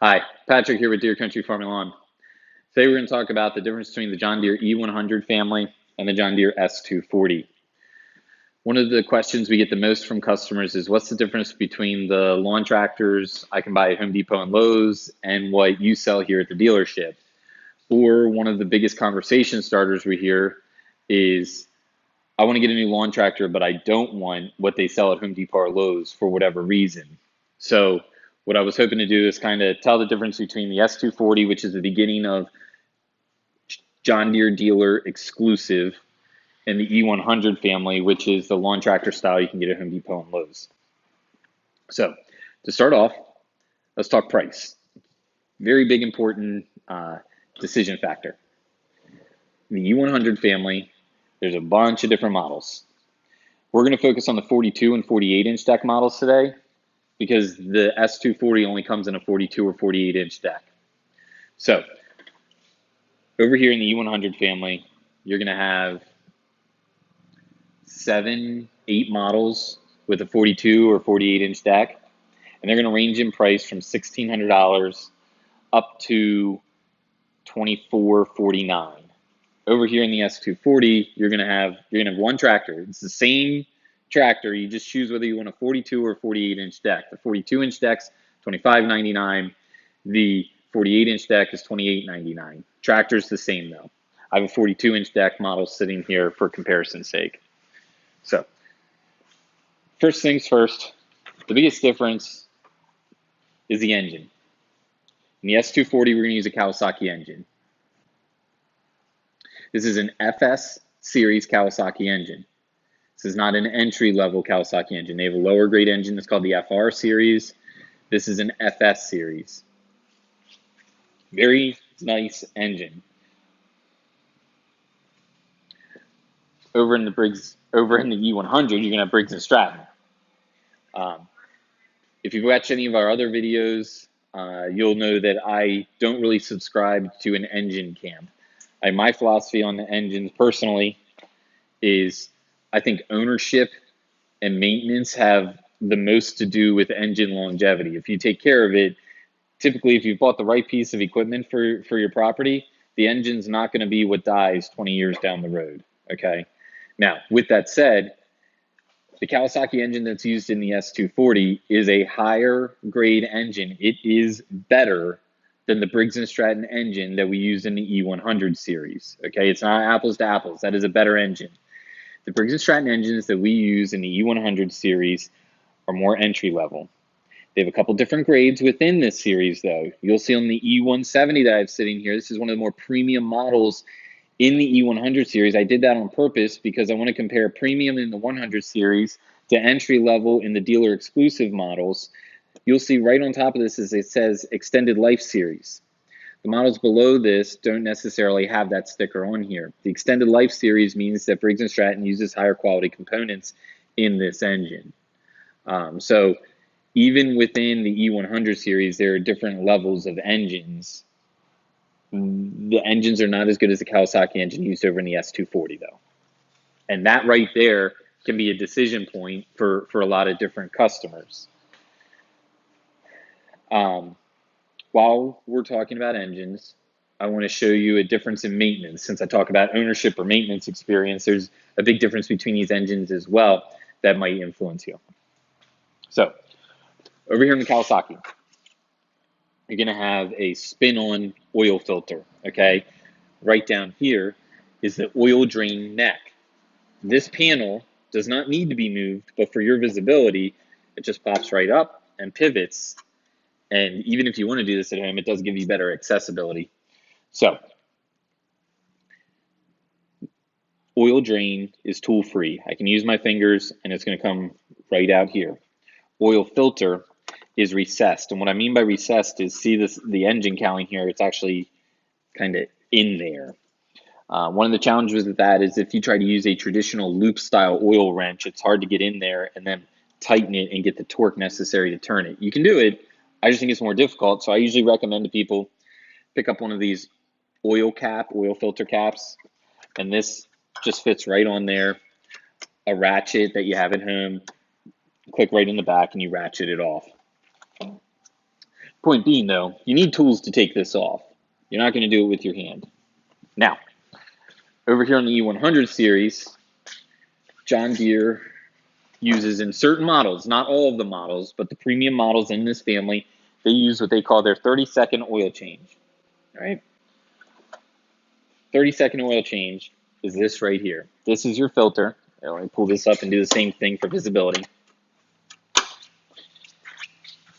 Hi, Patrick here with Deere Country Farm and Lawn. Today we're going to talk about the difference between the John Deere E100 family and the John Deere S240. One of the questions we get the most from customers is what's the difference between the lawn tractors I can buy at Home Depot and Lowe's and what you sell here at the dealership? Or one of the biggest conversation starters we hear is I want to get a new lawn tractor, but I don't want what they sell at Home Depot or Lowe's for whatever reason. So what I was hoping to do is kind of tell the difference between the S240, which is the beginning of John Deere dealer exclusive, and the E100 family, which is the lawn tractor style you can get at Home Depot and Lowe's. So to start off, let's talk price. Very big, important decision factor. In the E100 family, there's a bunch of different models. We're going to focus on the 42 and 48 inch deck models today because the S240 only comes in a 42 or 48 inch deck. So over here in the E100 family, you're going to have 7, 8 models with a 42 or 48 inch deck, and they're going to range in price from $1,600 up to $2,449. Over here in the S240, you're going to have one tractor. It's the same tractor. You just choose whether you want a 42 or 48 inch deck. The 42 inch deck's $25.99. The 48 inch deck is $28.99. Tractor's the same though. I have a 42 inch deck model sitting here for comparison's sake. So, first things first, the biggest difference is the engine. In the S240, we're going to use a Kawasaki engine. This is an FS series Kawasaki engine. This is not an entry-level Kawasaki engine. They have a lower grade engine that's called the FR series. This is an FS series. Very nice engine. Over in the E100, you're gonna have Briggs and Stratton. If you've watched any of our other videos, you'll know that I don't really subscribe to an engine camp. My philosophy on the engines personally is I think ownership and maintenance have the most to do with engine longevity. If you take care of it, typically if you bought the right piece of equipment for your property, the engine's not going to be what dies 20 years down the road, okay? Now, with that said, the Kawasaki engine that's used in the S240 is a higher grade engine. It is better than the Briggs & Stratton engine that we use in the E100 series, okay? It's not apples to apples. That is a better engine. The Briggs & Stratton engines that we use in the E100 series are more entry level. They have a couple different grades within this series though. You'll see on the E170 that I have sitting here, this is one of the more premium models in the E100 series. I did that on purpose because I want to compare premium in the 100 series to entry level in the dealer exclusive models. You'll see right on top of this is it says extended life series. The models below this don't necessarily have that sticker on here. The extended life series means that Briggs & Stratton uses higher quality components in this engine. So even within the E100 series, there are different levels of engines. The engines are not as good as the Kawasaki engine used over in the S240 though. And that right there can be a decision point for a lot of different customers. While we're talking about engines, I want to show you a difference in maintenance. Since I talk about ownership or maintenance experience, there's a big difference between these engines as well that might influence you. So over here in the Kawasaki, you're going to have a spin-on oil filter, okay? Right down here is the oil drain neck. This panel does not need to be moved, but for your visibility, it just pops right up and pivots. And even if you want to do this at home, it does give you better accessibility. So, oil drain is tool-free. I can use my fingers and it's going to come right out here. Oil filter is recessed. And what I mean by recessed is, see the engine cowling here, it's actually kind of in there. One of the challenges with that is if you try to use a traditional loop style oil wrench, it's hard to get in there and then tighten it and get the torque necessary to turn it. You can do it. I just think it's more difficult. So I usually recommend to people pick up one of these oil filter caps, and this just fits right on there. A ratchet that you have at home, click right in the back and you ratchet it off. Point being, though, you need tools to take this off. You're not going to do it with your hand. Now, over here on the E100 series, John Deere uses in certain models, not all of the models, but the premium models in this family, they use what they call their 30-second oil change. All right? 30-second oil change is this right here. This is your filter. Let me pull this up and do the same thing for visibility.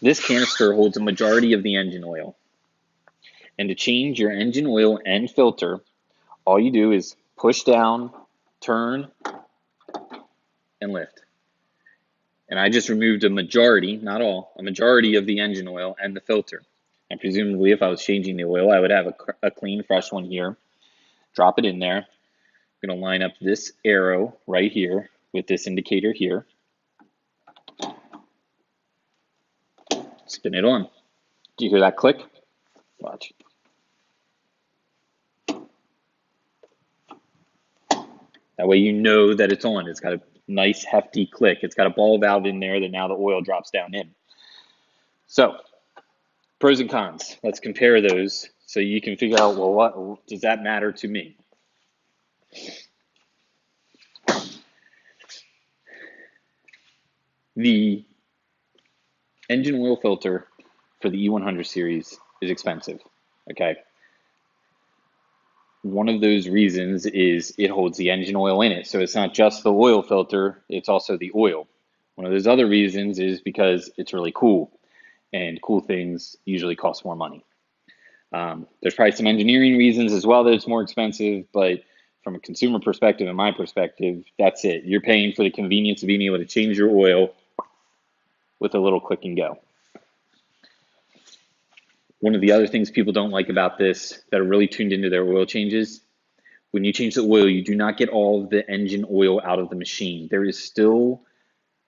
This canister holds a majority of the engine oil. And to change your engine oil and filter, all you do is push down, turn, and lift. And I just removed a majority, not all, a majority of the engine oil and the filter. And presumably if I was changing the oil, I would have a clean, fresh one here. Drop it in there. I'm going to line up this arrow right here with this indicator here. Spin it on. Do you hear that click? Watch. That way you know that it's on. It's got a nice hefty click. It's got a ball valve in there that now the oil drops down in. So, pros and cons. Let's compare those so you can figure out, well, what does that matter to me? The engine oil filter for the E100 series is expensive, okay? One of those reasons is it holds the engine oil in it. So it's not just the oil filter, it's also the oil. One of those other reasons is because it's really cool, and cool things usually cost more money. There's probably some engineering reasons as well that it's more expensive, but from a consumer perspective and my perspective, that's it. You're paying for the convenience of being able to change your oil with a little click and go. One of the other things people don't like about this that are really tuned into their oil changes, when you change the oil, you do not get all of the engine oil out of the machine. There is still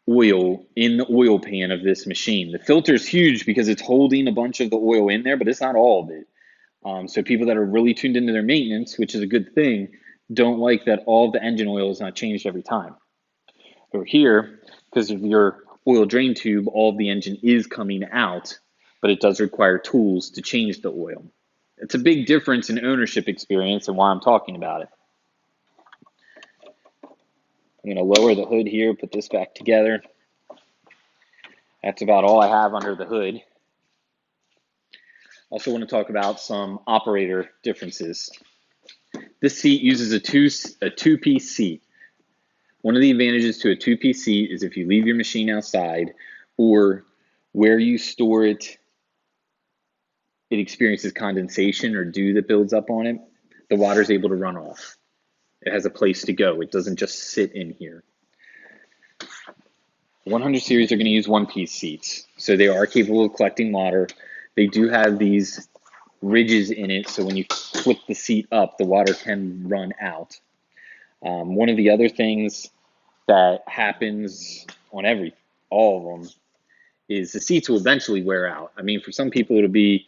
oil in the oil pan of this machine. The filter is huge because it's holding a bunch of the oil in there, but it's not all of it. So people that are really tuned into their maintenance, which is a good thing, don't like that all of the engine oil is not changed every time. Over here, because of your oil drain tube, all of the engine is coming out, but it does require tools to change the oil. It's a big difference in ownership experience and why I'm talking about it. I'm going to lower the hood here, put this back together. That's about all I have under the hood. Also want to talk about some operator differences. This seat uses a two-piece seat. One of the advantages to a two-piece seat is if you leave your machine outside or where you store it, it experiences condensation or dew that builds up on it, the water is able to run off. It has a place to go. It doesn't just sit in here. The 100 series are going to use one-piece seats, so they are capable of collecting water. They do have these ridges in it, so when you flip the seat up, the water can run out. One of the other things that happens on all of them is the seats will eventually wear out. I mean, for some people it'll be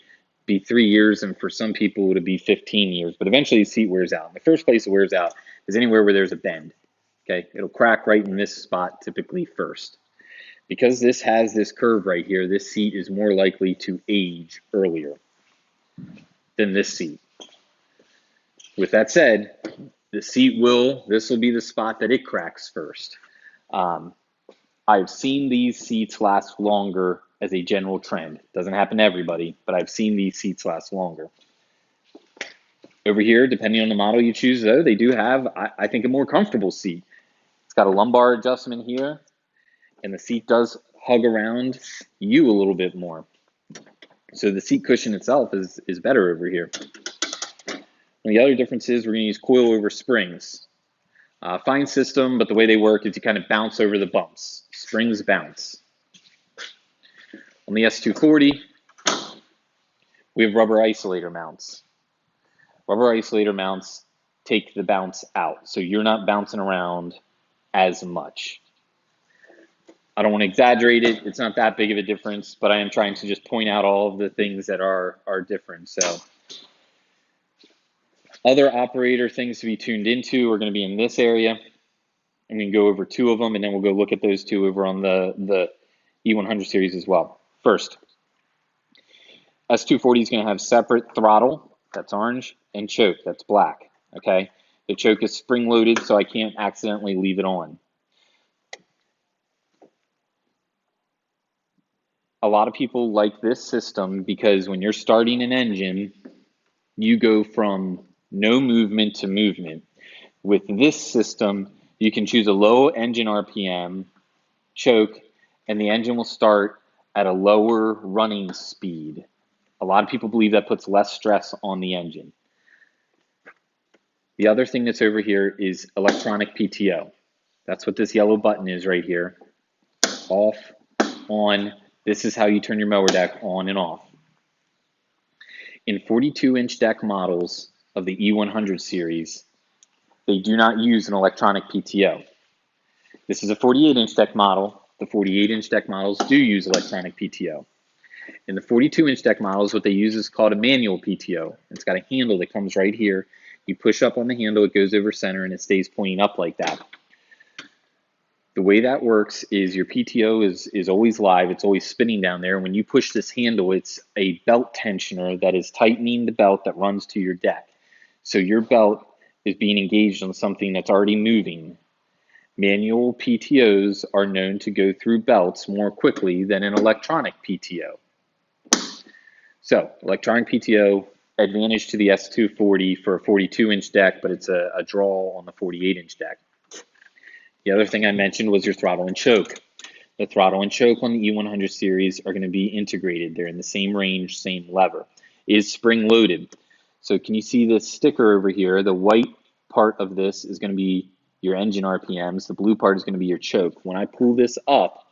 3 years, and for some people it'll be 15 years, but eventually the seat wears out. The first place it wears out is anywhere where there's a bend. Okay, it'll crack right in this spot typically first. Because this has this curve right here, this seat is more likely to age earlier than this seat. With that said, this will be the spot that it cracks first. I've seen these seats last longer as a general trend. Doesn't happen to everybody, but I've seen these seats last longer. Over here, depending on the model you choose, though, they do have, I think, a more comfortable seat. It's got a lumbar adjustment here, and the seat does hug around you a little bit more. So the seat cushion itself is better over here. And the other difference is we're going to use coil-over springs. Fine system, but the way they work is you kind of bounce over the bumps. Springs bounce. On the S240, we have rubber isolator mounts. Rubber isolator mounts take the bounce out, so you're not bouncing around as much. I don't want to exaggerate it. It's not that big of a difference, but I am trying to just point out all of the things that are different. So other operator things to be tuned into are going to be in this area. I'm going to go over two of them, and then we'll go look at those two over on the E100 series as well. First, S240 is going to have separate throttle, that's orange, and choke, that's black, okay? The choke is spring loaded, so I can't accidentally leave it on. A lot of people like this system because when you're starting an engine, you go from no movement to movement. With this system, you can choose a low engine RPM, choke, and the engine will start at a lower running speed. A lot of people believe that puts less stress on the engine. The other thing that's over here is electronic PTO. That's what this yellow button is right here. Off, on. This is how you turn your mower deck on and off. In 42-inch deck models of the E100 series, they do not use an electronic PTO. This is a 48-inch deck model. The 48-inch deck models do use electronic PTO. In the 42-inch deck models, what they use is called a manual PTO. It's got a handle that comes right here. You push up on the handle, it goes over center, and it stays pointing up like that. The way that works is your PTO is always live. It's always spinning down there. When you push this handle, it's a belt tensioner that is tightening the belt that runs to your deck. So your belt is being engaged on something that's already moving. Manual PTOs are known to go through belts more quickly than an electronic PTO. So electronic PTO, advantage to the S240 for a 42-inch deck, but it's a draw on the 48-inch deck. The other thing I mentioned was your throttle and choke. The throttle and choke on the E100 series are going to be integrated. They're in the same range, same lever. It is spring loaded. So can you see this sticker over here? The white part of this is going to be your engine RPMs. The blue part is going to be your choke. When I pull this up,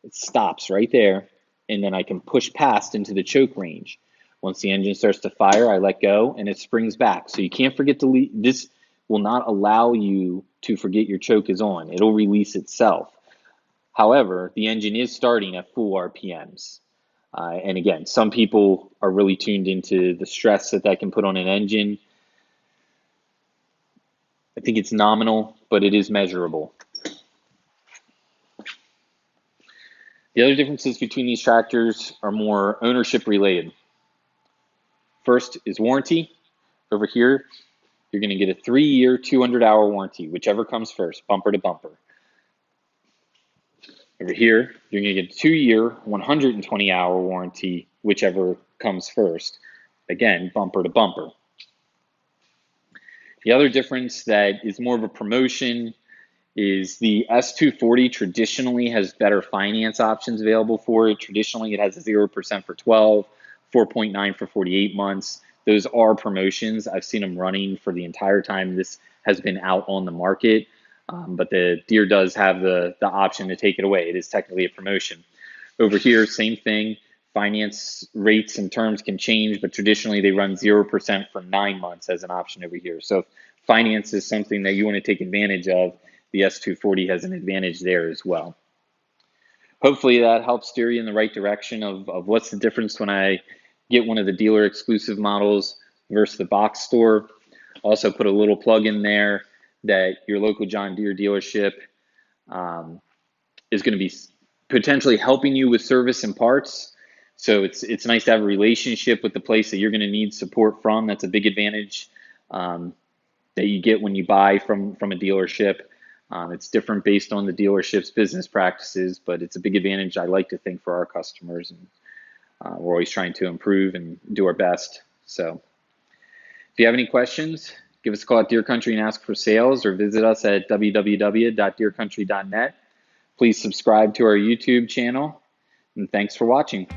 it stops right there, and then I can push past into the choke range. Once the engine starts to fire, I let go, and it springs back. So you can't forget to leave. This will not allow you to forget your choke is on. It'll release itself. However, the engine is starting at full RPMs. And again, some people are really tuned into the stress that can put on an engine. I think it's nominal, but it is measurable. The other differences between these tractors are more ownership related. First is warranty. Over here, you're going to get a 3-year, 200-hour warranty, whichever comes first, bumper to bumper. Over here, you're going to get a 2-year, 120-hour warranty, whichever comes first. Again, bumper to bumper. The other difference that is more of a promotion is the S240 traditionally has better finance options available for it. Traditionally, it has 0% for 12, 4.9 for 48 months. Those are promotions. I've seen them running for the entire time this has been out on the market, but the Deere does have the option to take it away. It is technically a promotion. Over here, same thing. Finance rates and terms can change, but traditionally they run 0% for 9 months as an option over here. So if finance is something that you want to take advantage of, the S240 has an advantage there as well. Hopefully that helps steer you in the right direction of what's the difference when I get one of the dealer exclusive models versus the box store. Also put a little plug in there that your local John Deere dealership is going to be potentially helping you with service and parts. So it's nice to have a relationship with the place that you're going to need support from. That's a big advantage that you get when you buy from a dealership. It's different based on the dealership's business practices, but it's a big advantage I like to think for our customers. And we're always trying to improve and do our best. So if you have any questions, give us a call at Deere Country and ask for sales, or visit us at www.deerecountry.net. Please subscribe to our YouTube channel, and thanks for watching.